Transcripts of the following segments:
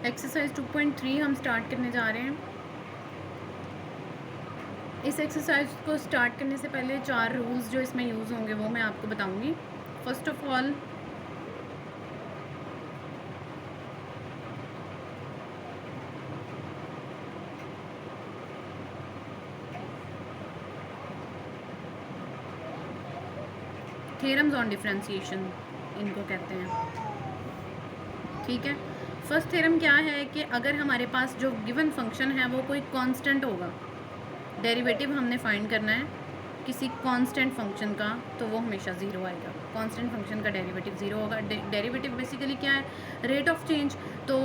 Exercise 2.3 हम start करने जा रहे हैं। इस एक्सरसाइज को स्टार्ट करने से पहले 4 रूल्स जो इसमें यूज़ होंगे वो मैं आपको बताऊंगी। First of all, theorems on differentiation इनको कहते हैं, ठीक है। फर्स्ट थ्योरम क्या है कि अगर हमारे पास जो गिवन फंक्शन है वो कोई कांस्टेंट होगा, डेरिवेटिव हमने फाइंड करना है किसी कांस्टेंट फंक्शन का, तो वो हमेशा ज़ीरो आएगा। कांस्टेंट फंक्शन का डेरिवेटिव ज़ीरो होगा। डेरिवेटिव बेसिकली क्या है? Rate of change. तो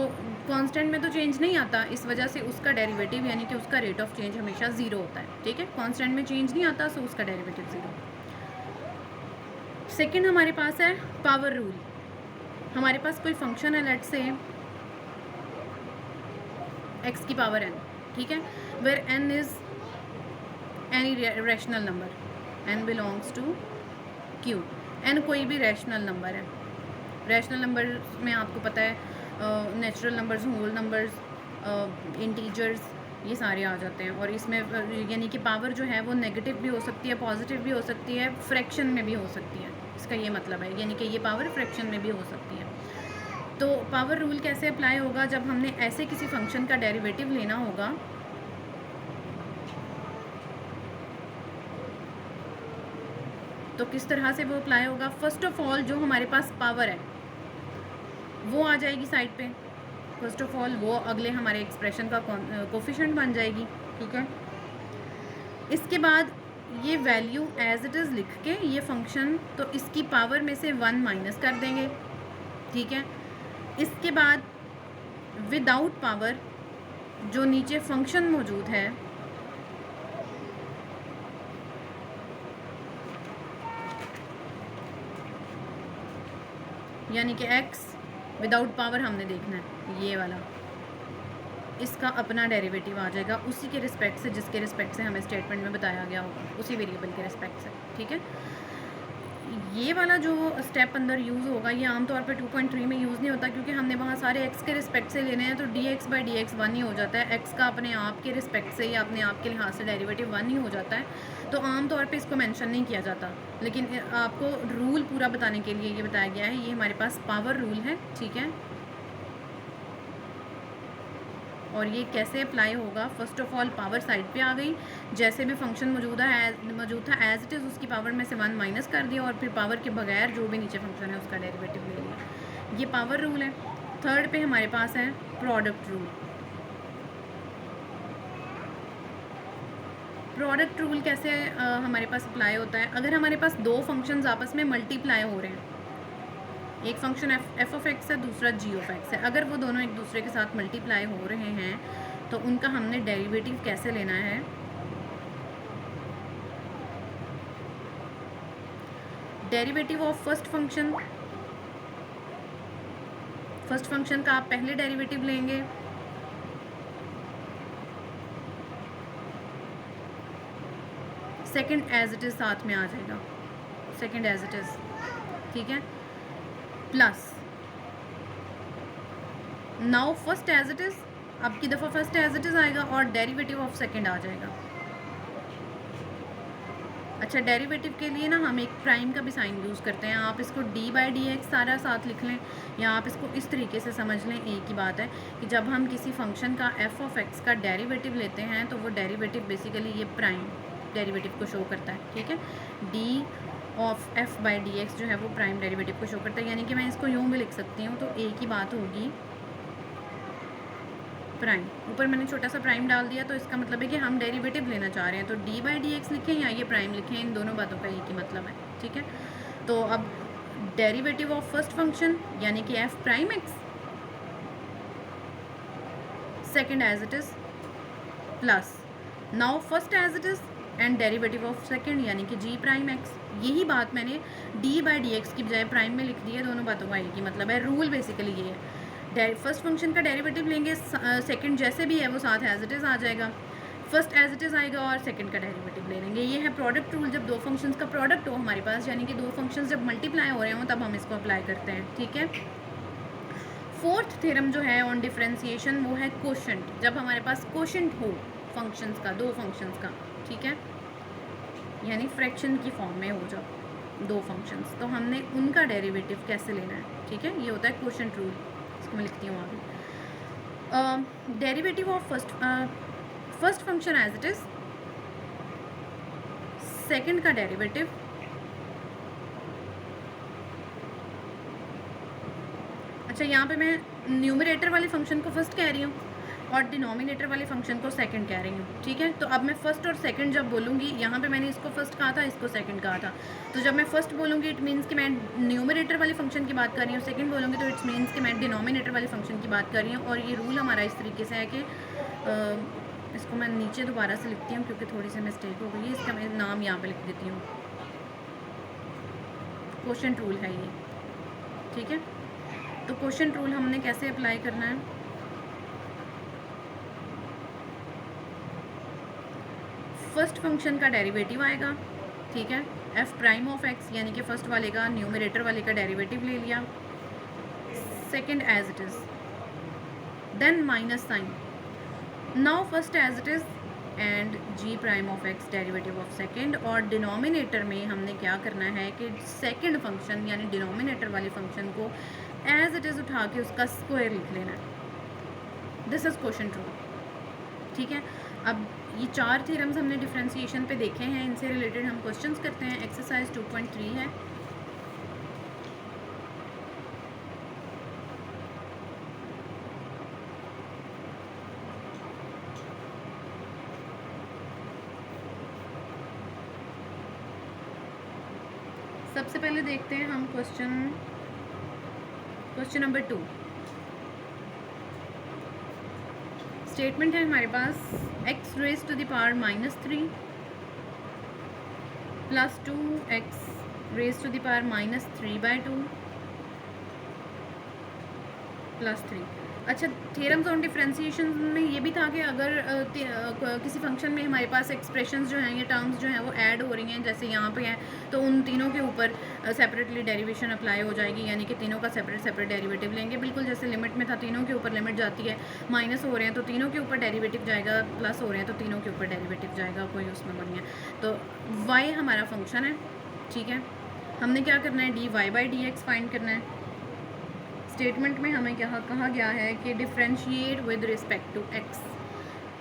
कांस्टेंट में तो चेंज नहीं आता, इस वजह से उसका डेरिवेटिव यानी कि उसका रेट ऑफ चेंज हमेशा ज़ीरो होता है, ठीक है। कांस्टेंट में चेंज नहीं आता, सो उसका डेरिवेटिव ज़ीरो। सेकेंड हमारे पास है पावर रूल। हमारे पास कोई फंक्शन है, लेट से x की पावर n, ठीक है, where n is any rational number, n belongs to q। n कोई भी रैशनल नंबर है। रैशनल नंबर में आपको पता है natural numbers, whole numbers, integers, ये सारे आ जाते हैं। और इसमें यानी कि पावर जो है वो नेगेटिव भी हो सकती है, पॉजिटिव भी हो सकती है, फ्रैक्शन में भी हो सकती है। इसका ये मतलब है, यानी कि ये पावर फ्रैक्शन में भी हो सकती है। तो पावर रूल कैसे अप्लाई होगा? जब हमने ऐसे किसी फंक्शन का डेरिवेटिव लेना होगा, तो किस तरह से वो अप्लाई होगा? फर्स्ट ऑफ ऑल, जो हमारे पास पावर है वो आ जाएगी साइड पे। फर्स्ट ऑफ ऑल वो अगले हमारे एक्सप्रेशन का कोफिशिएंट बन जाएगी, ठीक है। इसके बाद ये वैल्यू एज इट इज़ लिख के ये फंक्शन, तो इसकी पावर में से 1 माइनस कर देंगे, ठीक है। इसके बाद विदाउट पावर जो नीचे फंक्शन मौजूद है, यानी कि x विदाउट पावर हमने देखना है, ये वाला, इसका अपना डेरिवेटिव आ जाएगा उसी के रिस्पेक्ट से जिसके रिस्पेक्ट से हमें स्टेटमेंट में बताया गया होगा, उसी वेरिएबल के रिस्पेक्ट से, ठीक है। ये वाला जो स्टेप अंदर यूज़ होगा ये आमतौर पे 2.3 में यूज़ नहीं होता, क्योंकि हमने वहाँ सारे x के रिस्पेक्ट से लेने हैं, तो dx बाई डी एक्स 1 ही हो जाता है। x का अपने आप के रिस्पेक्ट से या अपने आप के लिहाज से डेरिवेटिव 1 ही हो जाता है, तो आमतौर पे इसको मेंशन नहीं किया जाता। लेकिन आपको रूल पूरा बताने के लिए ये बताया गया है। ये हमारे पास पावर रूल है, ठीक है। और ये कैसे अप्लाई होगा? First of all power side पे आ गई, जैसे भी फंक्शन मौजूद था एज इट इज़ उसकी पावर में से 1 माइनस कर दिया, और फिर पावर के बगैर जो भी नीचे फंक्शन है उसका डेरिवेटिव ले लिया। ये पावर रूल है। थर्ड पे हमारे पास है प्रोडक्ट रूल। प्रोडक्ट रूल कैसे हमारे पास अप्लाई होता है? अगर हमारे पास दो फंक्शंस आपस में मल्टीप्लाई हो रहे हैं, एक फंक्शन एफ ऑफ एक्स है, दूसरा जी ऑफ एक्स है, अगर वो दोनों एक दूसरे के साथ मल्टीप्लाई हो रहे हैं तो उनका हमने डेरिवेटिव कैसे लेना है? डेरिवेटिव ऑफ फर्स्ट फंक्शन का आप पहले डेरिवेटिव लेंगे, सेकंड एज इट इज़ साथ में आ जाएगा, सेकंड एज इट इज़, ठीक है, plus now first as it is, अब की दफ़ा फर्स्ट एज इट इज़ आएगा और डेरिवेटिव ऑफ सेकंड आ जाएगा। अच्छा, डेरिवेटिव के लिए ना हम एक प्राइम का भी साइन यूज़ करते हैं। आप इसको डी बाई डी एक्स सारा साथ लिख लें, या आप इसको इस तरीके से समझ लें, एक ही बात है कि जब हम किसी फंक्शन का एफ ऑफ एक्स का डेरिवेटिव लेते हैं तो वो डेरिवेटिव बेसिकली ये प्राइम डेरिवेटिव को शो करता है, ठीक है। D of F by D x जो है वो प्राइम डेरिवेटिव को शो करता है, यानी कि मैं इसको यूँ भी लिख सकती हूँ, तो एक ही बात होगी, प्राइम। ऊपर मैंने छोटा सा प्राइम डाल दिया, तो इसका मतलब है कि हम डेरिवेटिव लेना चाह रहे हैं, तो डी बाई डी एक्स लिखें या ये प्राइम लिखें, इन दोनों बातों का एक ही मतलब है, ठीक है। तो अब डेरिवेटिव ऑफ फर्स्ट फंक्शन यानी कि F prime X, second as it is, plus now first as it is and derivative of second यानी कि जी प्राइम एक्स। यही बात मैंने डी बाई डी एक्स की बजाय प्राइम में लिख दी है, दोनों बातों का एक ही मतलब है। रूल बेसिकली ये है, फर्स्ट फंक्शन का डेरिवेटिव लेंगे, सेकंड जैसे भी है वो साथ एज इट इज़ आ जाएगा, फर्स्ट एज इट इज़ आएगा और सेकंड का डेरिवेटिव ले लेंगे। ये है प्रोडक्ट रूल। जब दो फंक्शंस का प्रोडक्ट हो हमारे पास, यानी कि दो फंक्शंस जब मल्टीप्लाई हो रहे हों, तब हम इसको अप्लाई करते हैं, ठीक है। फोर्थ थ्योरम जो है ऑन डिफरेंशिएशन वो है कोशेंट। जब हमारे पास कोशेंट हो फंक्शंस का, दो फंक्शंस का, ठीक है, यानी फ्रैक्शन की फॉर्म में हो जब दो फंक्शंस, तो हमने उनका डेरिवेटिव कैसे लेना है, ठीक है, ये होता है कोशेंट रूल। इसको मैं लिखती हूँ आगे। Derivative of first function as it is, second का डेरिवेटिव अच्छा, यहाँ पे मैं न्यूमरेटर वाले फंक्शन को फर्स्ट कह रही हूँ और डिनोमिनेटर वाले फंक्शन को सेकंड कह रही हूँ, ठीक है। तो अब मैं फर्स्ट और सेकंड जब बोलूँगी, यहाँ पे मैंने इसको फर्स्ट कहा था, इसको सेकंड कहा था, तो जब मैं फर्स्ट बोलूँगी इट मीन्स कि मैं न्यूमरेटर वाले फंक्शन की बात कर रही हूँ, सेकंड बोलूँगी तो इट्स मीन्स कि मैं डिनोमिनेटर वाले फंक्शन की बात कर रही हूँ। और ये रूल हमारा इस तरीके से है कि इसको मैं नीचे दोबारा से लिखती हूँ क्योंकि थोड़ी सी मिस्टेक हो गई है, इसका मैं नाम यहाँ पर लिख देती हूँ, कोशेंट रूल है ये, ठीक है। तो कोशेंट रूल हमने कैसे अप्लाई करना है, फर्स्ट फंक्शन का डेरिवेटिव आएगा, ठीक है, एफ प्राइम ऑफ एक्स, यानी कि फर्स्ट वाले का न्यूमरेटर वाले का डेरिवेटिव ले लिया, second as it is, then minus sign, now first as it is and g prime of x derivative of second. और डिनोमिनेटर में हमने क्या करना है कि सेकंड फंक्शन यानी डिनोमिनेटर वाले फंक्शन को एज इट इज़ उठा के उसका स्क्वायर लिख लेना है। दिस इज़ कोशेंट रूल, ठीक है। अब ये चार थ्योरम्स हमने डिफरेंशिएशन पे देखे हैं, इनसे रिलेटेड हम क्वेश्चंस करते हैं। एक्सरसाइज 2.3 है, सबसे पहले देखते हैं हम क्वेश्चन नंबर 2। स्टेटमेंट है हमारे पास x raise to the power -3 plus 2x raise to the power -3/2 plus 3। अच्छा, थ्योरम्स ऑन डिफरेंशिएशन में ये भी था कि अगर किसी फंक्शन में हमारे पास एक्सप्रेशंस जो हैं, ये टर्म्स जो हैं वो ऐड हो रही हैं, जैसे यहाँ पे हैं, तो उन तीनों के ऊपर सेपरेटली डेरिवेशन अप्लाई हो जाएगी, यानी कि तीनों का सेपरेट डेरिवेटिव लेंगे। बिल्कुल जैसे लिमिट में था, तीनों के ऊपर लिमिट जाती है, माइनस हो रहे हैं तो तीनों के ऊपर डेरिवेटिव जाएगा, प्लस हो रहे हैं तो तीनों के ऊपर डेरिवेटिव जाएगा, कोई उसमें वो नहीं है। तो y हमारा फंक्शन है, ठीक है, हमने क्या करना है, dy/dx फाइंड करना है। स्टेटमेंट में हमें क्या कहा गया है कि differentiate with respect to x।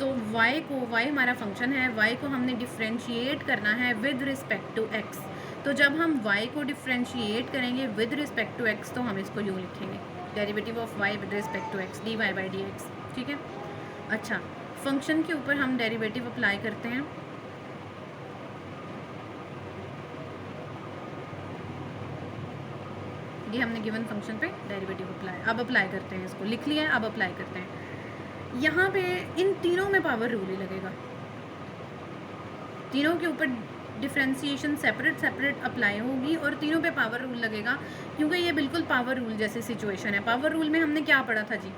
तो y हमारा फंक्शन है, y को हमने डिफरेंशिएट करना है विद रिस्पेक्ट टू x। तो जब हम y को डिफरेंशिएट करेंगे विद रिस्पेक्ट टू x तो हम इसको यूँ लिखेंगे, derivative of y with respect to x dy/dx, ठीक है। अच्छा, फंक्शन के ऊपर हम डेरिवेटिव अप्लाई करते हैं। ये हमने गिवन फंक्शन पे डेरिवेटिव अप्लाई करते हैं, इसको लिख लिया है, अब अप्लाई करते हैं। यहाँ पे इन तीनों में पावर रूल ही लगेगा, तीनों के ऊपर डिफरेंशिएशन सेपरेट अप्लाई होगी और तीनों पे पावर रूल लगेगा, क्योंकि ये बिल्कुल पावर रूल जैसी सिचुएशन है। पावर रूल में हमने क्या पढ़ा था जी,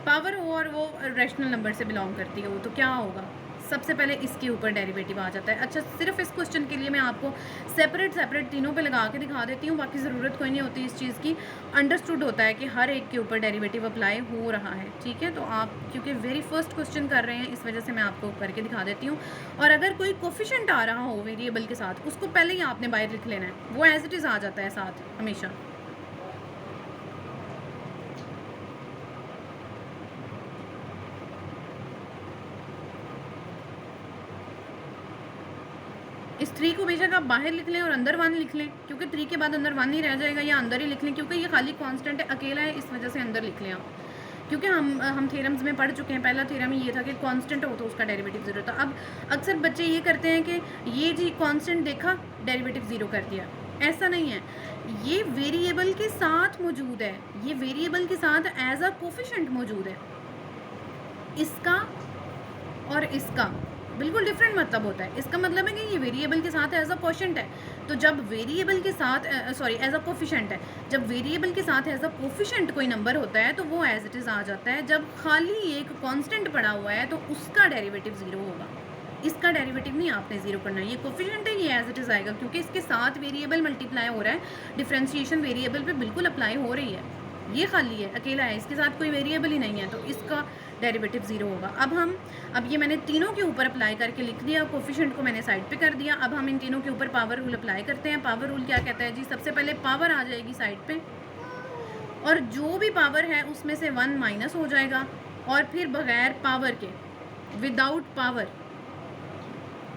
पावर हो और वो रैशनल नंबर से बिलोंग करती है, वो तो क्या होगा, सबसे पहले इसके ऊपर डेरिवेटिव आ जाता है। अच्छा, सिर्फ इस क्वेश्चन के लिए मैं आपको सेपरेट तीनों पे लगा के दिखा देती हूँ, बाकी ज़रूरत कोई नहीं होती इस चीज़ की। अंडरस्टूड होता है कि हर एक के ऊपर डेरिवेटिव अप्लाई हो रहा है, ठीक है। तो आप क्योंकि वेरी फर्स्ट क्वेश्चन कर रहे हैं, इस वजह से मैं आपको करके दिखा देती हूँ। और अगर कोई कोफिशिएंट आ रहा हो वेरिएबल के साथ, उसको पहले ही आपने बाहर लिख लेना है, वो एज इट इज़ आ जाता है साथ हमेशा। इस 3 को बेशक आप बाहर लिख लें और अंदर 1 लिख लें, क्योंकि 3 के बाद अंदर 1 ही रह जाएगा, या अंदर ही लिख लें, क्योंकि ये खाली कांस्टेंट है, अकेला है, इस वजह से अंदर लिख लें आप। क्योंकि हम थ्योरम्स में पढ़ चुके हैं, पहला थ्योरम ये था कि कांस्टेंट हो तो उसका डेरिवेटिव 0 था। अब अक्सर बच्चे ये करते हैं कि ये जी कांस्टेंट देखा, डेरिवेटिव 0 कर दिया, ऐसा नहीं है। ये वेरिएबल के साथ मौजूद है, ये वेरिएबल के साथ एज अ कोफिशिएंट मौजूद है। इसका और इसका बिल्कुल डिफरेंट मतलब होता है। इसका मतलब है कि ये वेरिएबल के साथ एज अ कोफिशिएंट है, तो जब वेरिएबल के साथ एज अ कोफिशिएंट है, जब वेरिएबल के साथ एज अ कोफिशिएंट कोई नंबर होता है तो वो एज इट इज़ आ जाता है। जब खाली एक कांस्टेंट पड़ा हुआ है तो उसका डेरिवेटिव 0 होगा, इसका डेरिवेटिव नहीं आपने 0 करना है। ये कोफिशिएंट है, ये एज इट इज़ आएगा, क्योंकि इसके साथ वेरिएबल मल्टीप्लाई हो रहा है, डिफरेंशिएशन वेरिएबल पे बिल्कुल अप्लाई हो रही है। ये खाली है, अकेला है, इसके साथ कोई वेरिएबल ही नहीं है, तो इसका डेरिवेटिव 0 होगा। अब ये मैंने तीनों के ऊपर अप्लाई करके लिख दिया, कोफिशिएंट को मैंने साइड पे कर दिया। अब हम इन तीनों के ऊपर पावर रूल अप्लाई करते हैं। पावर रूल क्या कहता है जी, सबसे पहले पावर आ जाएगी साइड पे, और जो भी पावर है उसमें से 1 माइनस हो जाएगा, और फिर बगैर पावर के, विदाउट पावर,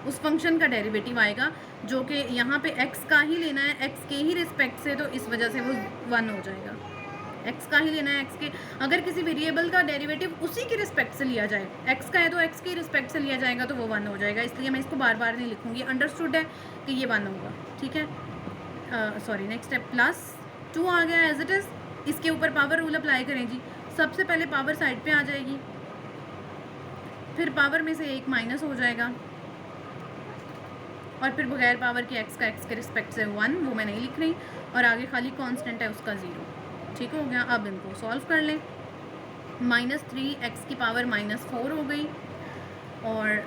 उस फंक्शन का डेरिवेटिव आएगा, जो कि यहाँ पे x का ही लेना है, x के ही रिस्पेक्ट से, तो इस वजह से वो 1 हो जाएगा। x का ही लेना है, x के, अगर किसी वेरिएबल का डेरिवेटिव उसी के रिस्पेक्ट से लिया जाए, x का है तो x के रिस्पेक्ट से लिया जाएगा, तो वो 1 हो जाएगा। इसलिए मैं इसको बार बार नहीं लिखूँगी, अंडरस्टूड है कि ये 1 होगा, ठीक है। सॉरी, नेक्स्ट स्टेप +2 आ गया एज इट इज़। इसके ऊपर पावर रूल अप्लाई करें जी। सबसे पहले पावर साइड पे आ जाएगी, फिर पावर में से 1 माइनस हो जाएगा, और फिर बगैर पावर के x का x के रिस्पेक्ट से 1, वो मैं नहीं लिख रही, और आगे खाली कांस्टेंट है उसका 0। ठीक हो गया। अब इनको सॉल्व कर लें। -3x की पावर -4 हो गई, और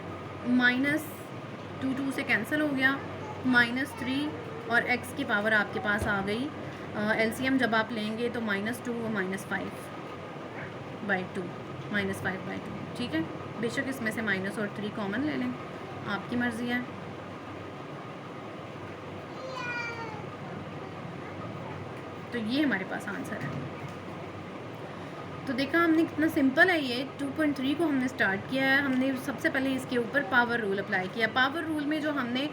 -2 से कैंसिल हो गया, -3 और x की पावर आपके पास आ गई। LCM जब आप लेंगे तो -2 और -5/2, -5/2, ठीक है। बेशक इसमें से माइनस और 3 कॉमन ले लें, आपकी मर्ज़ी है। तो ये हमारे पास आंसर है। तो देखा हमने कितना सिंपल है ये। 2.3 को हमने स्टार्ट किया है। हमने सबसे पहले इसके ऊपर पावर रूल अप्लाई किया। पावर रूल में जो हमने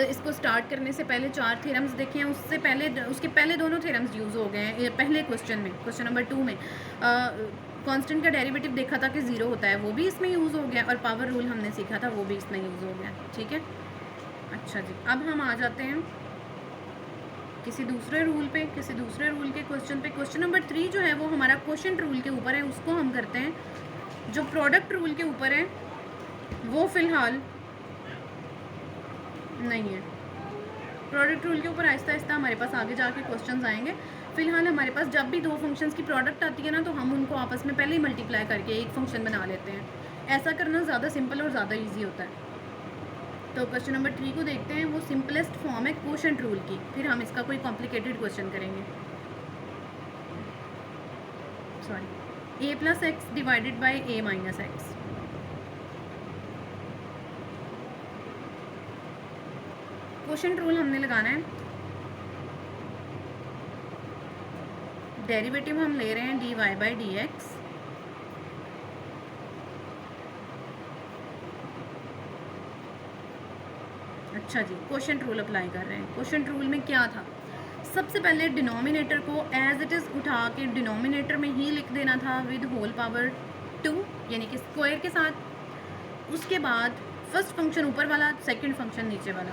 इसको स्टार्ट करने से पहले 4 थ्योरम्स देखे हैं, उससे पहले उसके पहले दोनों थ्योरम्स यूज़ हो गए हैं। पहले क्वेश्चन में, क्वेश्चन नंबर 2 में कांस्टेंट का डेरिवेटिव देखा था कि 0 होता है, वो भी इसमें यूज़ हो गया, और पावर रूल हमने सीखा था, वो भी इसमें यूज़ हो गया। ठीक है, अच्छा जी। अब हम आ जाते हैं किसी दूसरे रूल पे, किसी दूसरे रूल के क्वेश्चन पे। क्वेश्चन नंबर 3 जो है वो हमारा क्वोशिएंट रूल के ऊपर है, उसको हम करते हैं। जो प्रोडक्ट रूल के ऊपर है वो फ़िलहाल नहीं है। प्रोडक्ट रूल के ऊपर आहिस्ता आहिस्ता हमारे पास आगे जाके क्वेश्चंस आएंगे। फ़िलहाल हमारे पास जब भी 2 फंक्शंस की प्रोडक्ट आती है ना, तो हम उनको आपस में पहले ही मल्टीप्लाई करके एक फंक्शन बना लेते हैं। ऐसा करना ज़्यादा सिंपल और ज़्यादा ईजी होता है। तो क्वेश्चन नंबर 3 को देखते हैं। वो सिंपलेस्ट फॉर्म है क्वोशिएंट रूल की, फिर हम इसका कोई कॉम्प्लिकेटेड क्वेश्चन करेंगे। Sorry, a+x divided by a-x। Quotient rule हमने लगाना है। डेरिवेटिव हम ले रहे हैं dy/dx, अच्छा जी। क्वोशिएंट रूल अप्लाई कर रहे हैं। क्वोशिएंट रूल में क्या था, सबसे पहले डिनोमिनेटर को एज इट इज़ उठा के डिनोमिनेटर में ही लिख देना था विद होल पावर 2, यानी कि स्क्वायर के साथ। उसके बाद फर्स्ट फंक्शन ऊपर वाला, सेकंड फंक्शन नीचे वाला।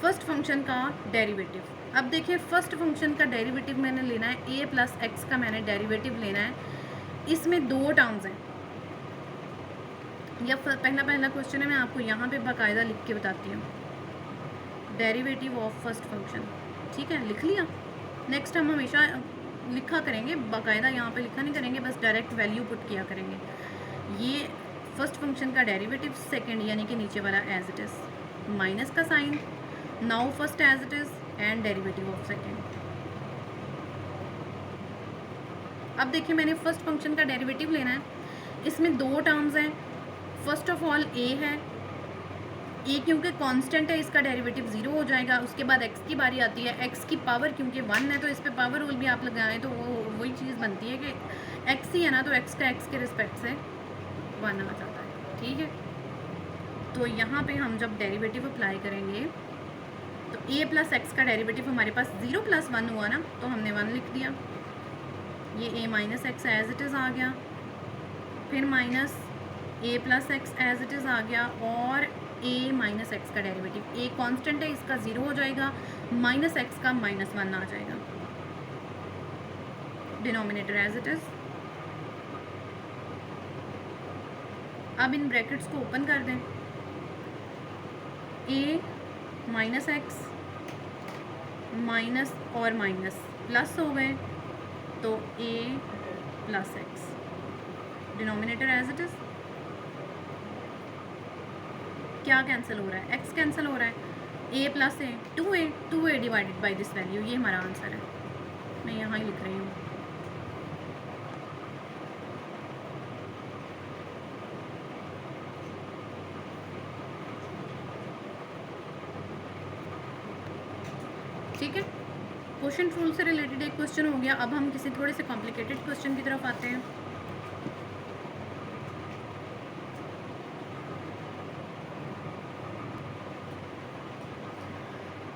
फर्स्ट फंक्शन का डेरिवेटिव, अब देखिए फर्स्ट फंक्शन का डेरिवेटिव मैंने लेना है a+x का, मैंने डेरिवेटिव लेना है। इसमें 2 टर्म्स हैं। यह पहला क्वेश्चन है, मैं आपको यहाँ पे बाकायदा लिख के बताती हूँ। डेरिवेटिव ऑफ फर्स्ट फंक्शन, ठीक है, लिख लिया। नेक्स्ट हम हमेशा लिखा करेंगे, बाकायदा यहाँ पे लिखा नहीं करेंगे, बस डायरेक्ट वैल्यू पुट किया करेंगे। ये फर्स्ट फंक्शन का डेरिवेटिव, सेकंड यानी कि नीचे वाला एज इट इज़, माइनस का sign, now first as it is and derivative of second. अब देखिए मैंने फर्स्ट फंक्शन का डेरिवेटिव लेना है। इसमें 2 टर्म्स हैं। फर्स्ट ऑफ ऑल a है, a क्योंकि कांस्टेंट है, इसका डेरिवेटिव 0 हो जाएगा। उसके बाद x की बारी आती है। x की पावर क्योंकि 1 है, तो इस पे पावर रूल भी आप लगाएं तो वही चीज़ बनती है कि x ही है ना, तो x का x के रिस्पेक्ट से 1 आ जाता है। ठीक है, तो यहाँ पे हम जब डेरिवेटिव अप्लाई करेंगे तो a+x का डेरिवेटिव हमारे पास 0 + 1 हुआ ना, तो हमने 1 लिख दिया। ये a-x एज इट इज़ आ गया, फिर minus a+x as it is आ गया, और a-x का डेरिवेटिव, a कांस्टेंट है, इसका 0 हो जाएगा, -x का -1 आ जाएगा। Denominator as it is. अब इन ब्रैकेट्स को ओपन कर दें। a-x माइनस और माइनस प्लस हो गए, तो a+x, denominator as it is. क्या कैंसिल हो रहा है, x कैंसिल हो रहा है, a + a 2a divided by this value, ये हमारा आंसर है। मैं यहाँ ही लिख रही हूँ। क्वोशंट रूल से रिलेटेड एक क्वेश्चन हो गया। अब हम किसी थोड़े से कॉम्प्लिकेटेड क्वेश्चन की तरफ आते हैं।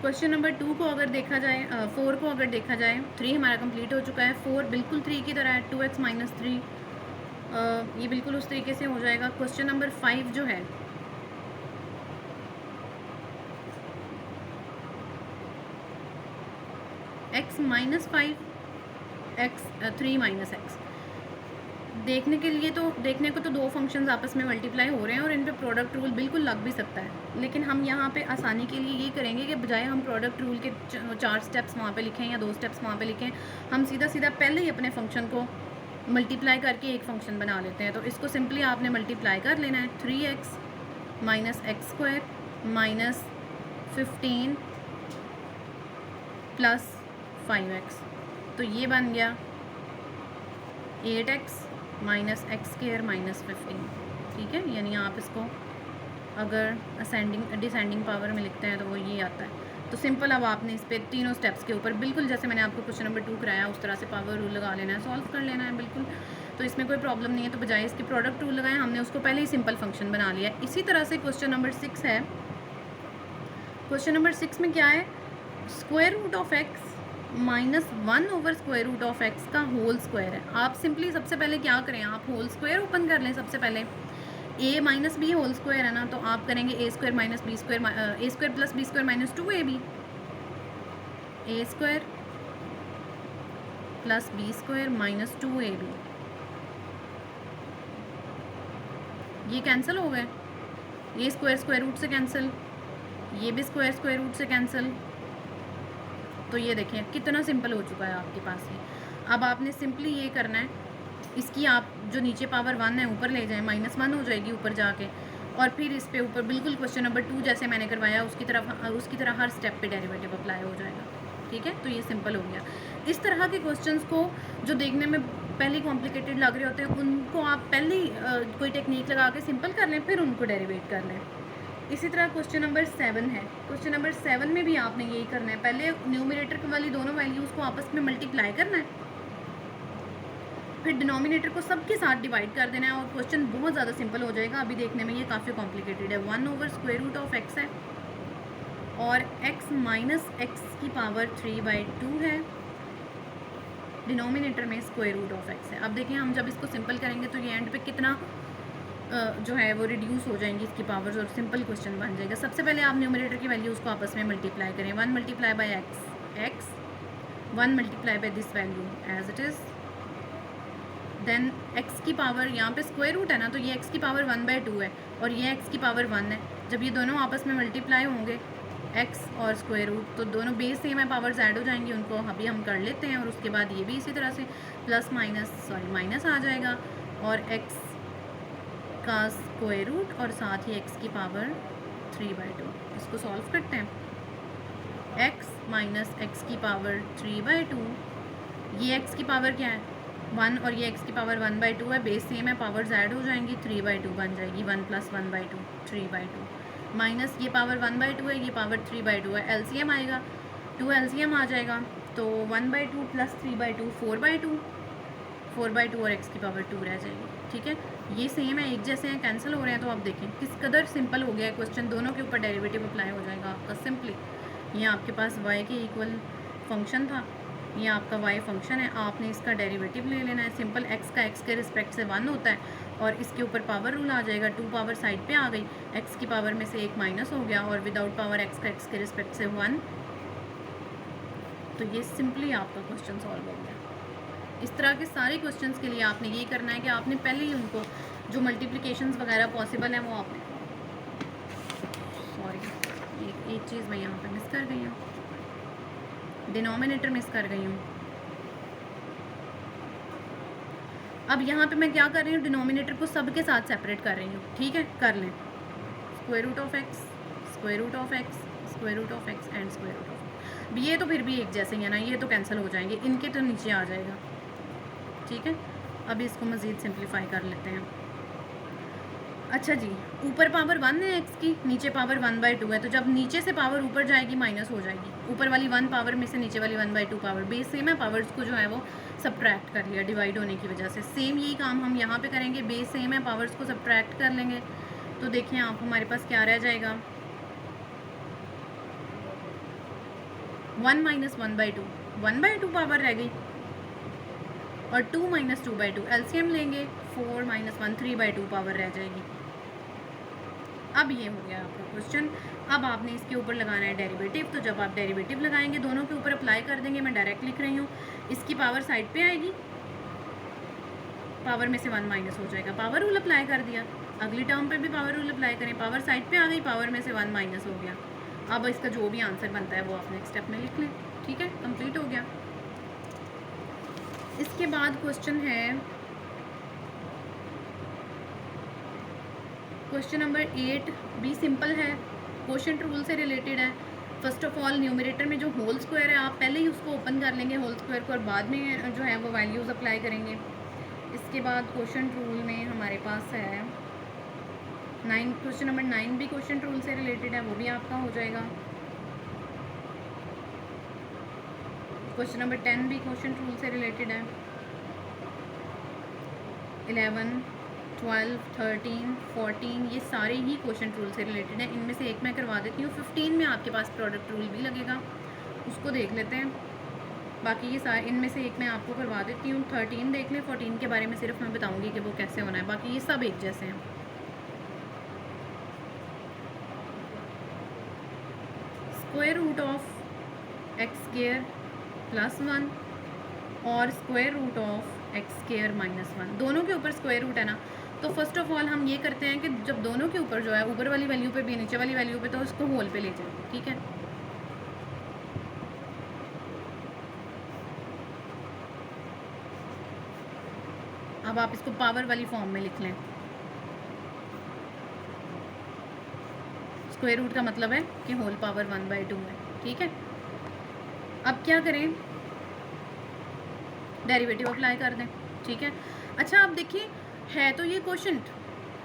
क्वेश्चन नंबर 2 को अगर देखा जाए, 4 को अगर देखा जाए, 3 हमारा कंप्लीट हो चुका है, 4 बिल्कुल 3 की तरह है, 2x माइनस 3, ये बिल्कुल उस तरीके से हो जाएगा। क्वेश्चन नंबर 5 जो है, x minus 5, x 3 minus x, देखने को तो दो फंक्शंस आपस में मल्टीप्लाई हो रहे हैं और इन पे प्रोडक्ट रूल बिल्कुल लग भी सकता है, लेकिन हम यहाँ पे आसानी के लिए ये करेंगे कि बजाय हम प्रोडक्ट रूल के 4 स्टेप्स वहाँ पे लिखें या 2 स्टेप्स वहाँ पे लिखें, हम सीधा सीधा पहले ही अपने फंक्शन को मल्टीप्लाई करके एक फंक्शन बना लेते हैं। तो इसको सिंपली आपने मल्टीप्लाई कर लेना है, 3x minus x square minus 15 plus 5x, तो ये बन गया 8x minus x square minus 15, ठीक है। यानी आप इसको अगर असेंडिंग डिसेंडिंग पावर में लिखते हैं तो वो ये आता है। तो सिंपल अब आपने इस पे तीनों स्टेप्स के ऊपर बिल्कुल जैसे मैंने आपको क्वेश्चन नंबर 2 कराया उस तरह से पावर रूल लगा लेना है, सॉल्व कर लेना है बिल्कुल। तो इसमें कोई प्रॉब्लम नहीं है। तो बजाय इसके प्रोडक्ट रूल लगाए हमने उसको पहले ही सिंपल फंक्शन बना लिया। इसी तरह से क्वेश्चन नंबर 6 है। क्वेश्चन नंबर 6 में क्या है, square root of x minus 1 over square root of x का होल स्क्वायर है। आप सिंपली सबसे पहले क्या करें, आप होल स्क्वायर ओपन कर लें। सबसे पहले a minus B whole square है ना, तो आप करेंगे A square minus B square, A square plus B square minus 2ab, A square plus B square minus 2ab, ये कैंसिल हो गए, ये स्क्वायर स्क्वायर रूट से कैंसिल, ये भी स्क्वायर स्क्वायर रूट से कैंसिल। तो ये देखिए कितना सिंपल हो चुका है आपके पास ये। अब आपने सिंपली ये करना है, इसकी आप जो नीचे पावर 1 है ऊपर ले जाएं, -1 हो जाएगी ऊपर जाके, और फिर इस पे ऊपर बिल्कुल क्वेश्चन नंबर 2 जैसे मैंने करवाया उसकी तरह हर स्टेप पे डेरिवेटिव अप्लाई हो जाएगा, ठीक है। तो ये सिंपल हो गया। इस तरह के क्वेश्चंस को जो देखने में पहले कॉम्प्लिकेटेड लग रहे होते हैं उनको आप पहले कोई टेक्निक लगा के सिंपल कर लें, फिर उनको डेरिवेट कर लें। इसी तरह क्वेश्चन नंबर 7 है। क्वेश्चन नंबर 7 में भी आपने यही करना है, पहले न्यूमरेटर वाली दोनों वैल्यूज़ को आपस में मल्टीप्लाई करना है, फिर डिनोमिनेटर को सबके साथ डिवाइड कर देना है और क्वेश्चन बहुत ज़्यादा सिंपल हो जाएगा। अभी देखने में ये काफ़ी कॉम्प्लिकेटेड है। 1 over square root of x है और x माइनस एक्स की पावर 3/2 है, डिनोमिनेटर में स्क्वायर रूट ऑफ एक्स है। अब देखिए हम जब इसको सिंपल करेंगे तो ये एंड पे कितना जो है वो रिड्यूस हो जाएंगी इसकी पावर्स और सिंपल क्वेश्चन बन जाएगा। सबसे पहले आप न्यूमरेटर की वैल्यूज़ को आपस में मल्टीप्लाई करें। 1 multiply by x, 1 multiply by this value as it is, then x की पावर, यहाँ पे स्क्वायर रूट है ना, तो ये x की पावर 1/2 है और ये x की पावर 1 है। जब ये दोनों आपस में मल्टीप्लाई होंगे x और स्क्वायर रूट, तो दोनों बेस सेम है, पावर्स ऐड हो जाएंगी, उनको अभी हम कर लेते हैं। और उसके बाद ये भी इसी तरह से माइनस आ जाएगा और x का स्क्वायर रूट और साथ ही x की पावर 3/2। इसको सॉल्व करते हैं। x माइनस एक्स की पावर 3/2, ये x की पावर क्या है 1 और ये x की पावर 1/2 है, बेस सेम है, पावर्स ऐड हो जाएंगी, 3/2 बन जाएगी। 1 प्लस 1/2 3/2, माइनस ये पावर 1/2 है, ये पावर 3/2 है, एलसीएम आएगा, 2 एलसीएम आ जाएगा, तो 1/2 प्लस 3/2 4/2 और x की पावर 2 रह जाएगी, ठीक है। ये सेम है, एक जैसे हैं, कैंसिल हो रहे हैं। तो आप देखें किस कदर सिंपल हो गया है क्वेश्चन, दोनों के ऊपर डेरिवेटिव अप्लाई हो जाएगा आपका सिंपली। ये आपके पास y के इक्वल फंक्शन था, ये आपका y फंक्शन है, आपने इसका डेरिवेटिव ले लेना है। सिंपल x का x के रिस्पेक्ट से 1 होता है और इसके ऊपर पावर रूल आ जाएगा, 2 पावर साइड पे आ गई, x की पावर में से 1 माइनस हो गया और विदाउट पावर x का x के रिस्पेक्ट से 1। तो ये सिंपली आपका क्वेश्चन सॉल्व हो गया। इस तरह के सारे क्वेश्चंस के लिए आपने ये करना है कि आपने पहले ही उनको जो मल्टीप्लिकेशंस वगैरह पॉसिबल हैं वो आपने, सॉरी एक चीज़ मैं यहाँ पे मिस कर गई हूँ, डिनोमिनेटर मिस कर गई हूँ। अब यहाँ पे मैं क्या कर रही हूँ, डिनोमिनेटर को सबके साथ सेपरेट कर रही हूँ, ठीक है, कर लें। Square root of x, square root of x, square root of x and square root of, ये तो फिर भी एक जैसे ही है ना, ये तो कैंसिल हो जाएंगे, इनके तो नीचे आ जाएगा, ठीक है। अब इसको मज़ीद सिंप्लीफाई कर लेते हैं। अच्छा जी, ऊपर पावर 1 है x की, नीचे पावर 1/2 है, तो जब नीचे से पावर ऊपर जाएगी माइनस हो जाएगी। ऊपर वाली 1 पावर में से नीचे वाली 1/2 पावर, बेस सेम है, पावर्स को जो है वो सब्ट्रैक्ट कर लिया डिवाइड होने की वजह से। सेम यही काम हम यहाँ पे करेंगे, बेस सेम है, पावर्स को सब्ट्रैक्ट कर लेंगे। तो देखिए आप, हमारे पास क्या रह जाएगा, 1 - 1/2, 1/2 पावर रह गई, और 2 - 2/2 एलसीएम लेंगे, 4 - 1 3/2 पावर रह जाएगी। अब ये हो गया आपका क्वेश्चन। अब आपने इसके ऊपर लगाना है डेरिवेटिव। तो जब आप डेरिवेटिव लगाएंगे, दोनों के ऊपर अप्लाई कर देंगे, मैं डायरेक्ट लिख रही हूँ, इसकी पावर साइड पे आएगी, पावर में से 1 माइनस हो जाएगा, पावर रूल अप्लाई कर दिया। अगली टर्म पे भी पावर रूल अप्लाई करें, पावर साइड पे आ गई, पावर में से 1 माइनस हो गया। अब इसका जो भी आंसर बनता है वो आप नेक्स्ट स्टेप में लिख लें। ठीक है, कंप्लीट हो गया। इसके बाद क्वेश्चन है क्वेश्चन नंबर 8, भी सिंपल है, क्वोशिएंट रूल से रिलेटेड है। फर्स्ट ऑफ ऑल न्यूमरेटर में जो होल स्क्वायर है, आप पहले ही उसको ओपन कर लेंगे होल स्क्वायर को, और बाद में जो है वो वैल्यूज़ अप्लाई करेंगे। इसके बाद क्वोशिएंट रूल में हमारे पास है 9, क्वेश्चन नंबर 9 भी क्वोशिएंट रूल से रिलेटेड है, वो भी आपका हो जाएगा। क्वेश्चन नंबर 10 भी क्वोशिएंट रूल से रिलेटेड है। 11, 12, 13, 14 ये सारे ही क्वोशिएंट रूल से रिलेटेड हैं। इनमें से एक मैं करवा देती हूँ। 15 में आपके पास प्रोडक्ट रूल भी लगेगा, उसको देख लेते हैं। बाकी ये सारे, इनमें से एक मैं आपको करवा देती हूँ। 13 देख लें, 14 के बारे में सिर्फ मैं बताऊँगी कि वो कैसे होना है, बाकी ये सब एक जैसे हैं। Square root of x square plus 1 और square root of x square minus 1, दोनों के ऊपर स्क्वायर रूट है ना। तो फर्स्ट ऑफ ऑल हम ये करते हैं कि जब दोनों के ऊपर जो है, ऊपर वाली वैल्यू पे भी नीचे वाली वैल्यू पे, तो उसको होल पे ले जाए। ठीक है, अब आप इसको पावर वाली फॉर्म में लिख लें। स्क्वायर रूट का मतलब है कि होल पावर 1/2 है। ठीक है, अब क्या करें, डेरिवेटिव अप्लाई कर दें। ठीक है, अच्छा आप देखिए, है तो ये क्वोशिएंट,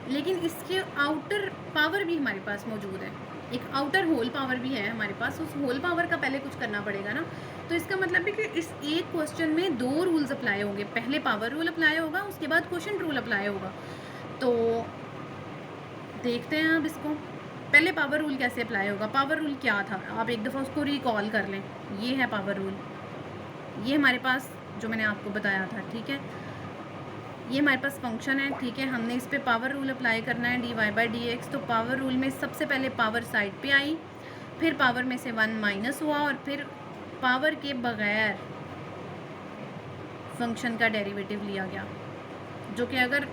लेकिन इसके आउटर पावर भी हमारे पास मौजूद है, एक आउटर होल पावर भी है हमारे पास। उस होल पावर का पहले कुछ करना पड़ेगा ना। तो इसका मतलब है कि इस एक क्वेश्चन में 2 रूल्स अप्लाई होंगे, पहले पावर रूल अप्लाई होगा, उसके बाद क्वोशिएंट रूल अप्लाई होगा। तो देखते हैं अब इसको, पहले पावर रूल कैसे अप्लाई होगा। पावर रूल क्या था, आप एक दफ़ा उसको रिकॉल कर लें। ये है पावर रूल, ये हमारे पास जो मैंने आपको बताया था। ठीक है, ये हमारे पास फंक्शन है। ठीक है, हमने इस पे पावर रूल अप्लाई करना है, dy/dx। तो पावर रूल में सबसे पहले पावर साइड पे आई, फिर पावर में से 1 माइनस हुआ, और फिर पावर के बगैर फंक्शन का डेरिवेटिव लिया गया, जो कि अगर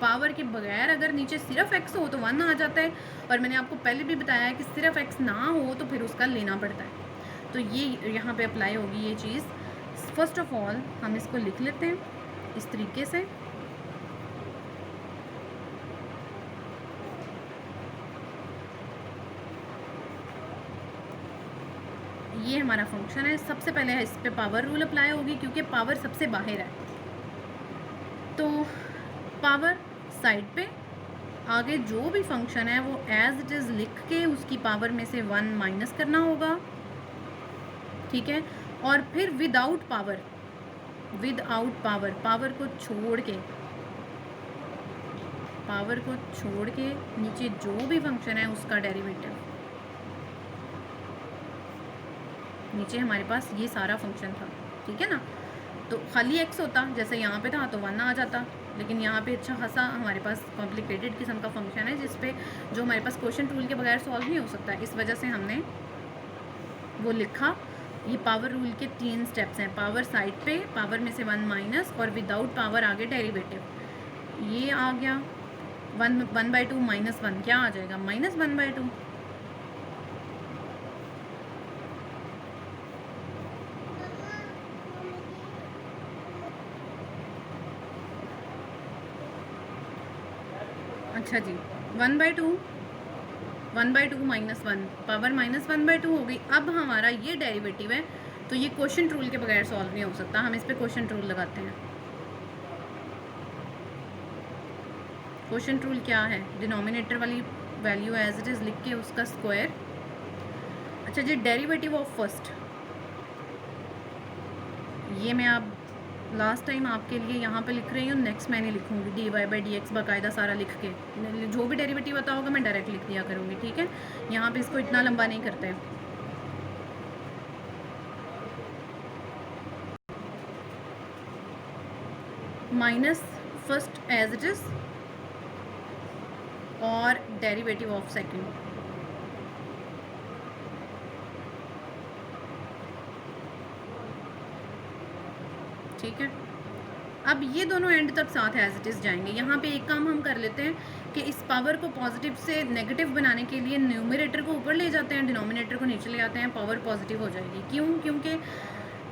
पावर के बगैर अगर नीचे सिर्फ x हो तो 1 आ जाता है, और मैंने आपको पहले भी बताया है कि सिर्फ x ना हो तो फिर उसका लेना पड़ता है। तो ये यहाँ पे अप्लाई होगी ये चीज़। फर्स्ट ऑफ ऑल हम इसको लिख लेते हैं इस तरीके से। ये हमारा फंक्शन है। सबसे पहले इस पे पावर रूल अप्लाई होगी, क्योंकि पावर सबसे बाहर है। तो पावर साइड पे, आगे जो भी फंक्शन है वो एज इट इज़ लिख के उसकी पावर में से 1 माइनस करना होगा। ठीक है, और फिर विदाउट पावर, पावर को छोड़ के, नीचे जो भी फंक्शन है उसका डेरिवेटिव। नीचे हमारे पास ये सारा फंक्शन था। ठीक है ना, तो खाली x होता जैसे यहाँ पे था तो 1 आ जाता, लेकिन यहाँ पे अच्छा खासा हमारे पास कॉम्प्लिकेटेड किस्म का फंक्शन है, जिस पे जो हमारे पास क्वोशिएंट रूल के बगैर सॉल्व नहीं हो सकता। इस वजह से हमने वो लिखा। ये पावर रूल के 3 स्टेप्स हैं, पावर साइड पे, पावर में से 1 माइनस, और विदाउट पावर आगे डेरिवेटिव। ये आ गया 1/2 माइनस 1 क्या आ जाएगा, -1/2। अच्छा जी, 1/2 माइनस 1, पावर -1/2 हो गई। अब हमारा ये डेरिवेटिव है, तो ये क्वोशिएंट रूल के बगैर सॉल्व नहीं हो सकता। हम इस पे क्वोशिएंट रूल लगाते हैं। क्वोशिएंट रूल क्या है, डिनोमिनेटर वाली वैल्यू एज इट इज़ लिख के उसका स्क्वायर। अच्छा जी, डेरिवेटिव ऑफ फर्स्ट, ये मैं आप लास्ट टाइम आपके लिए यहाँ पे लिख रही हूँ, नेक्स्ट मैंने लिखूँगी dy बाई डी एक्स बाकायदा सारा लिख के, जो भी डेरिवेटिव आता होगा मैं डायरेक्ट लिख दिया करूँगी, ठीक है। यहाँ पे इसको इतना लंबा नहीं करते हैं। Minus first as it is और डेरिवेटिव ऑफ सेकेंड, ठीक है। अब ये दोनों एंड तक साथ एज इट इज़ जाएंगे। यहाँ पे एक काम हम कर लेते हैं कि इस पावर को पॉजिटिव से नेगेटिव बनाने के लिए न्यूमरेटर को ऊपर ले जाते हैं, डिनोमिनेटर को नीचे ले आते हैं, पावर पॉजिटिव हो जाएगी। क्यों? क्योंकि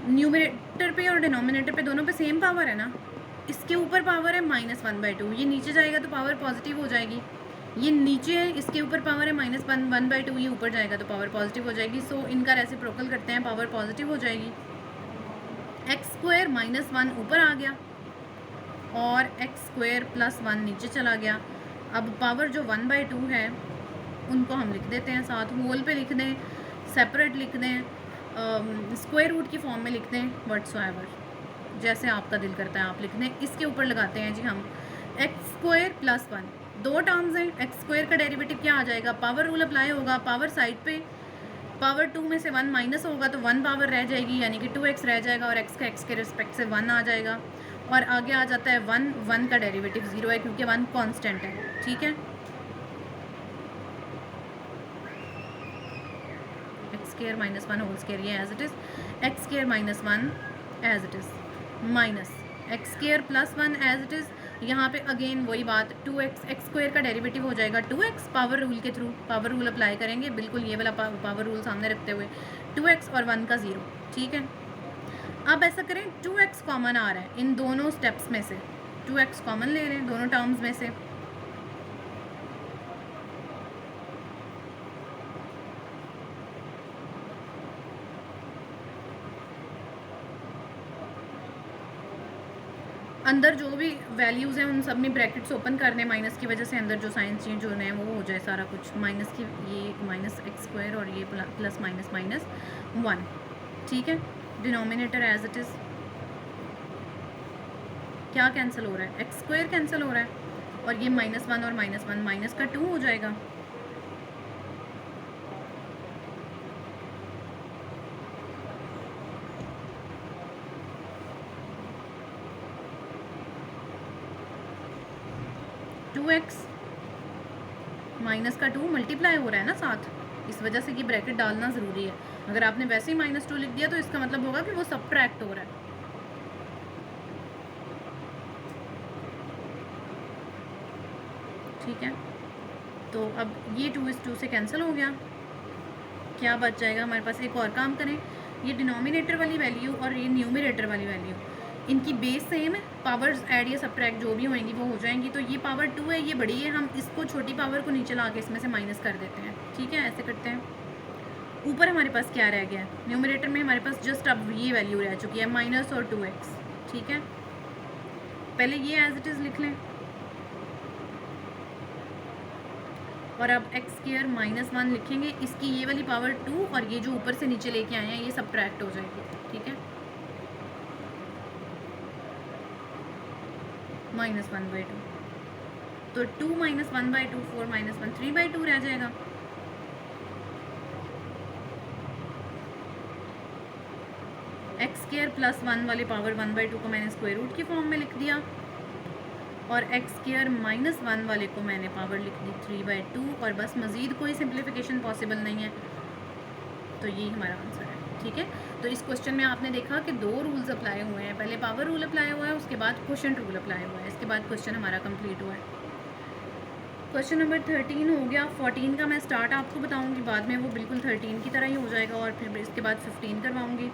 न्यूमरेटर पे और डिनोमिनेटर पे दोनों पे सेम पावर है ना। इसके ऊपर पावर है -1/2, ये नीचे जाएगा तो पावर पॉजिटिव हो जाएगी। ये नीचे है, इसके ऊपर पावर है -1/2, ये ऊपर जाएगा तो पावर पॉजिटिव हो जाएगी। सो इनका रेसिप्रोकल करते हैं, पावर पॉजिटिव हो जाएगी। x² -1 ऊपर आ गया और x² + 1 नीचे चला गया। अब पावर जो 1/2 है उनको हम लिख देते हैं साथ, होल पे लिख दें, सेपरेट लिख दें, स्क्वायर रूट की फॉर्म में लिख दें, व्हाटसोएवर, जैसे आपका दिल करता है आप लिख दें। इसके ऊपर लगाते हैं जी हम x² + 1, दो टर्म्स हैं। x² का डेरिवेटिव क्या आ जाएगा, पावर रूल अप्लाई होगा, पावर साइड पे पावर 2 में से 1 माइनस होगा तो 1 पावर रह जाएगी, यानी कि 2x रह जाएगा और x का x के रिस्पेक्ट से 1 आ जाएगा। और आगे आ जाता है 1 का डेरिवेटिव 0 है क्योंकि 1 कांस्टेंट है, ठीक है। x² - 1 होल स्क्वायर, ये as it is, x² - 1 as it is, minus x² + 1 as it is. यहाँ पे अगेन वही बात, 2x, x² का डेरिवेटिव हो जाएगा 2x, पावर रूल के थ्रू पावर रूल अप्लाई करेंगे, बिल्कुल ये वाला पावर रूल सामने रखते हुए, 2x और 1 का 0, ठीक है। अब ऐसा करें, 2x कॉमन आ रहा है इन दोनों स्टेप्स में से, 2x कॉमन ले रहे हैं दोनों टर्म्स में से। अंदर जो भी वैल्यूज़ हैं उन सब में ब्रैकेट्स ओपन करने, माइनस की वजह से अंदर जो साइन चेंज होने हैं वो हो जाए सारा कुछ, माइनस की ये -x² और ये प्लस -1, ठीक है। डिनोमिनेटर एज इट इज़, क्या कैंसिल हो रहा है, x² कैंसिल हो रहा है और ये -1 और -1 माइनस का 2 हो जाएगा। x माइनस का 2 मल्टीप्लाई हो रहा है ना साथ, इस वजह से ये ब्रैकेट डालना ज़रूरी है। अगर आपने वैसे ही -2 लिख दिया तो इसका मतलब होगा कि वो सबट्रैक्ट हो रहा है, ठीक है। तो अब ये 2 से कैंसिल हो गया, क्या बच जाएगा हमारे पास। एक और काम करें, ये डिनोमिनेटर वाली वैल्यू और ये न्यूमरेटर वाली वैल्यू, इनकी बेस सेम है, पावर्स ऐड या सबट्रैक्ट जो भी होंगी वो हो जाएंगी। तो ये पावर 2 है, ये बड़ी है, हम इसको छोटी पावर को नीचे ला के इसमें से माइनस कर देते हैं, ठीक है। ऐसे करते हैं। ऊपर हमारे पास क्या रह गया है, न्यूमरेटर में हमारे पास जस्ट अब ये वैल्यू रह चुकी है माइनस और 2x, ठीक है। पहले ये एज इट इज़ लिख लें और अब x² - 1 लिखेंगे, इसकी ये वाली पावर 2 और ये जो ऊपर से नीचे लेके आए हैं ये सबट्रैक्ट हो जाएगी, ठीक है। -1/2, तो 2 - 1/2 4 - 1 3/2 रह जाएगा। x² + 1 वाले पावर 1/2 को मैंने स्क्वायर रूट की फॉर्म में लिख दिया और x² - 1 वाले को मैंने पावर लिख दी 3/2, और बस मज़ीद कोई सिंप्लीफिकेशन पॉसिबल नहीं है। तो ये हमारा आंसर है, ठीक है। तो इस क्वेश्चन में आपने देखा कि दो रूल्स अप्लाई हुए हैं, पहले पावर रूल अप्लाई हुआ है, उसके बाद क्वोशिएंट रूल अप्लाई हुआ है, इसके बाद क्वेश्चन हमारा कंप्लीट हुआ है। क्वेश्चन नंबर 13 हो गया। 14 का मैं स्टार्ट आपको बताऊंगी, बाद में वो बिल्कुल 13 की तरह ही हो जाएगा और फिर इसके बाद 15 करवाऊंगी।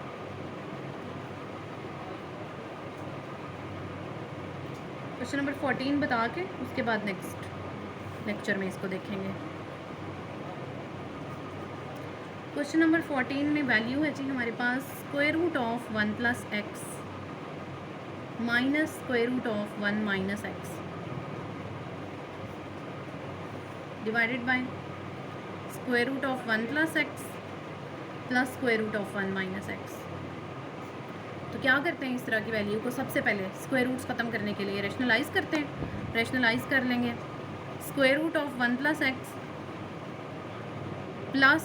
क्वेश्चन नंबर 14 बता के उसके बाद नेक्स्ट लेक्चर में इसको देखेंगे। क्वेश्चन नंबर 14 में वैल्यू है जी हमारे पास √1 + x - √1 - x। Divided by square root of 1 plus x plus square root of 1 minus x. तो क्या करते हैं, इस तरह की वैल्यू को सबसे पहले स्क्वायर रूट्स ख़त्म करने के लिए रेशनलाइज करते हैं। रेशनलाइज कर लेंगे square root of 1 plus x plus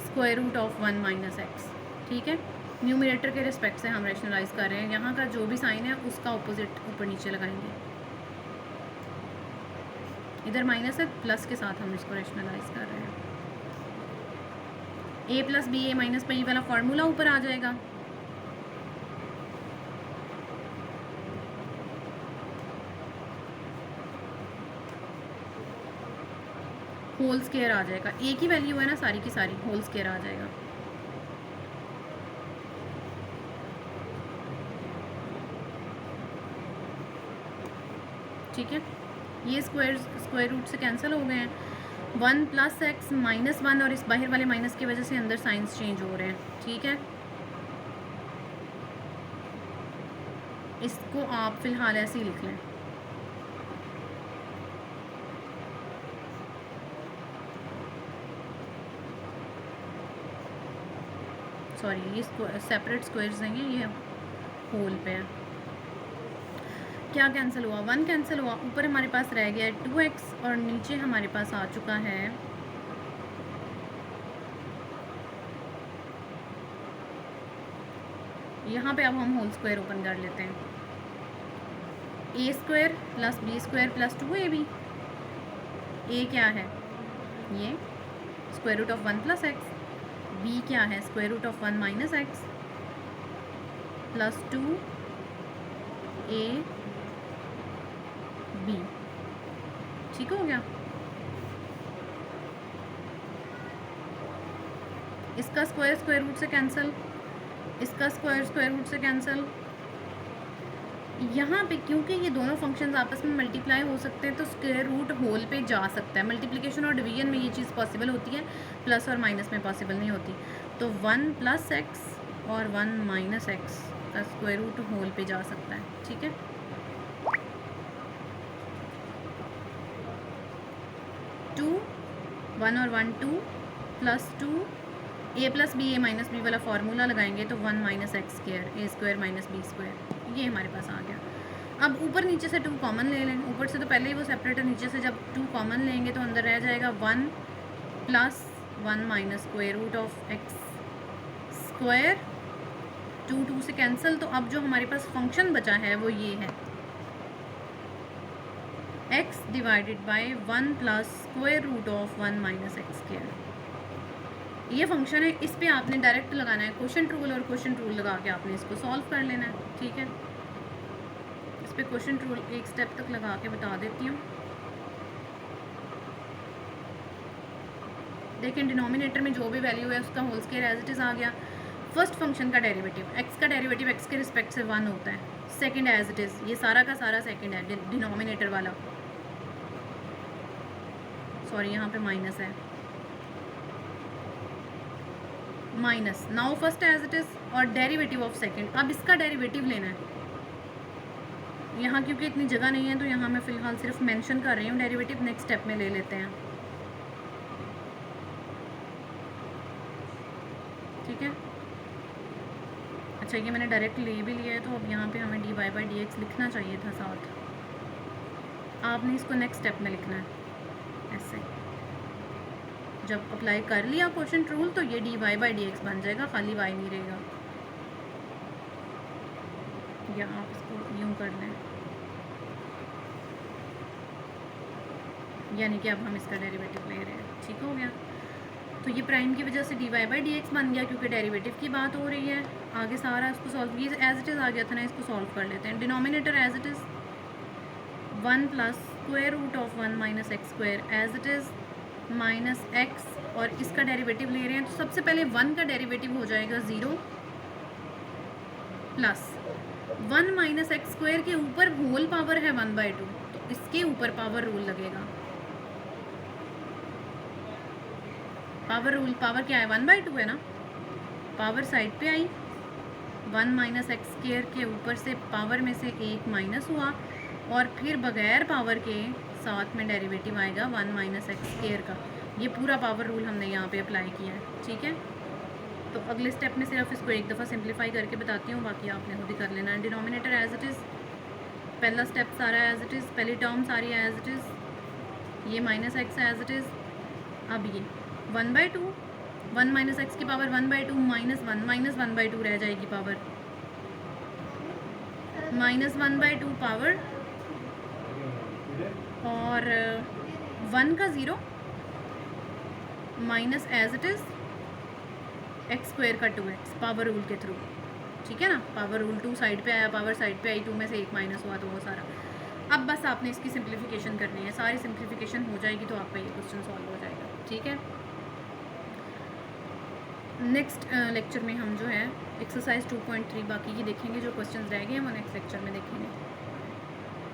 square root of 1 minus x. ठीक है, न्यूमरेटर के रिस्पेक्ट से हम रेशनलाइज कर रहे हैं। यहाँ का जो भी साइन है उसका ऑपोजिट ऊपर नीचे लगाएंगे। इधर माइनस है, प्लस के साथ हम इसको रेशनलाइज कर रहे हैं। ए प्लस बी ए माइनस बी वाला फार्मूला ऊपर आ जाएगा। होल स्क्वायर आ जाएगा, ए की वैल्यू है ना सारी की सारी, होल स्क्वायर आ जाएगा। ठीक है, ये स्क्वायर रूट से कैंसिल हो गए हैं। 1 प्लस एक्स माइनस 1 और इस बाहर वाले माइनस की वजह से अंदर साइंस चेंज हो रहे हैं। ठीक है, इसको आप फिलहाल ऐसे ही लिख लें। सॉरी, ये सेपरेट स्क्वायर्स हैं, ये होल पे है। क्या कैंसिल हुआ, 1 कैंसिल हुआ, ऊपर हमारे पास रह गया है 2x और नीचे हमारे पास आ चुका है यहाँ पे। अब हम होल स्क्वायर ओपन कर लेते हैं। A square plus B square plus 2ab। A क्या है, ये square root of 1 plus X. B क्या है, square root of 1 minus X plus 2a B. ठीक हो गया। इसका स्क्वायर स्क्वायर रूट से कैंसिल, इसका स्क्वायर स्क्वायर रूट से कैंसिल। यहाँ पे क्योंकि ये दोनों फंक्शंस आपस में मल्टीप्लाई हो सकते हैं तो स्क्वायर रूट होल पे जा सकता है। मल्टीप्लिकेशन और डिवीजन में ये चीज़ पॉसिबल होती है, प्लस और माइनस में पॉसिबल नहीं होती। तो 1 प्लस एक्स और 1 माइनस एक्स का स्क्वायर रूट होल पे जा सकता है। ठीक है, 2 1 और 1 2 प्लस 2 ए प्लस बी ए माइनस बी वाला फार्मूला लगाएंगे तो 1 minus x square A square minus B square, ये हमारे पास आ गया। अब ऊपर नीचे से 2 कॉमन ले लें। ऊपर से तो पहले ही वो सेपरेट है, नीचे से जब 2 कॉमन लेंगे तो अंदर रह जाएगा 1 plus 1 minus square root of x square. 2 से कैंसिल। तो अब जो हमारे पास फंक्शन बचा है वो ये है, x divided by 1 plus square root of 1 minus x square. ये फंक्शन है, इस पे आपने डायरेक्ट लगाना है क्वोशिएंट रूल, और क्वोशिएंट रूल लगा के आपने इसको सॉल्व कर लेना है। ठीक है, इस पे क्वोशिएंट रूल एक स्टेप तक लगा के बता देती हूँ। देखें, डिनोमिनेटर में जो भी वैल्यू है उसका whole square as it is आ गया। फर्स्ट फंक्शन का डेरिवेटिव, x का डेरिवेटिव x के रिस्पेक्ट से 1 होता है। सेकंड एज इट इज़, ये सारा का सारा सेकंड है डिनोमिनेटर वाला। सॉरी, यहाँ पे माइनस है, minus. Now first as it is और डेरिवेटिव ऑफ सेकंड। अब इसका डेरिवेटिव लेना है। यहाँ क्योंकि इतनी जगह नहीं है तो यहाँ मैं फ़िलहाल सिर्फ मेंशन कर रही हूँ। डेरिवेटिव नेक्स्ट स्टेप में ले लेते हैं। ठीक है, अच्छा, ये मैंने डायरेक्ट ले भी लिया है तो अब यहाँ पे हमें dy बाई dx लिखना चाहिए था साथ। आपने इसको नेक्स्ट स्टेप में लिखना है ऐसे। जब अप्लाई कर लिया क्वोशिएंट रूल तो ये dy बाई dx बन जाएगा, खाली y नहीं रहेगा। या आप इसको यूँ कर लें, यानी कि अब हम इसका डेरिवेटिव ले रहे हैं। ठीक हो गया। तो ये प्राइम की वजह से dy बाई dx बन गया क्योंकि डेरिवेटिव की बात हो रही है। आगे सारा इसको सॉल्व, ये एज इट इज़ आ गया था ना, इसको सॉल्व कर लेते हैं। Denominator as it is 1 plus square root of 1 minus x square as it is minus x, और इसका डेरिवेटिव ले रहे हैं तो सबसे पहले 1 का डेरिवेटिव हो जाएगा 0 प्लस 1 माइनस एक्स स्क्वायर के ऊपर होल पावर है 1/2 तो इसके ऊपर पावर रूल लगेगा। पावर रूल, पावर क्या है, 1/2 है ना, पावर साइड पे आई। 1 माइनस एक्स स्क्वायर के ऊपर से पावर में से 1 माइनस हुआ और फिर बगैर पावर के साथ में डेरिवेटिव आएगा 1 माइनस एक्स स्क्वायर का। ये पूरा पावर रूल हमने यहाँ पे अप्लाई किया है, ठीक है। तो अगले स्टेप में सिर्फ इसको एक दफ़ा सिंप्लीफाई करके बताती हूँ, बाकी आपने खुद ही कर लेना है। डिनोमिनेटर एज इट इज़, पहला स्टेप सारा एज इट इज़, पहली टर्म सारी एज इट इज़, ये minus x as it is. अब ये 1/2, 1 माइनस एक्स की पावर 1/2 माइनस 1/2 रह जाएगी पावर, माइनस 1/2 पावर, और 1 का 0 minus as it is x square का 2x पावर रूल के थ्रू, ठीक है ना। पावर रूल 2 साइड पे आया, पावर साइड पे आई, 2 में से 1 माइनस हुआ तो वो सारा। अब बस आपने इसकी सिंप्लीफिकेशन करनी है, सारी सिंप्लीफिकेशन हो जाएगी तो आपका ये क्वेश्चन सॉल्व हो जाएगा, ठीक है। नेक्स्ट लेक्चर में हम जो है एक्सरसाइज 2.3 बाकी की देखेंगे, जो क्वेश्चंस रह गए हैं वो नेक्स्ट लेक्चर में देखेंगे।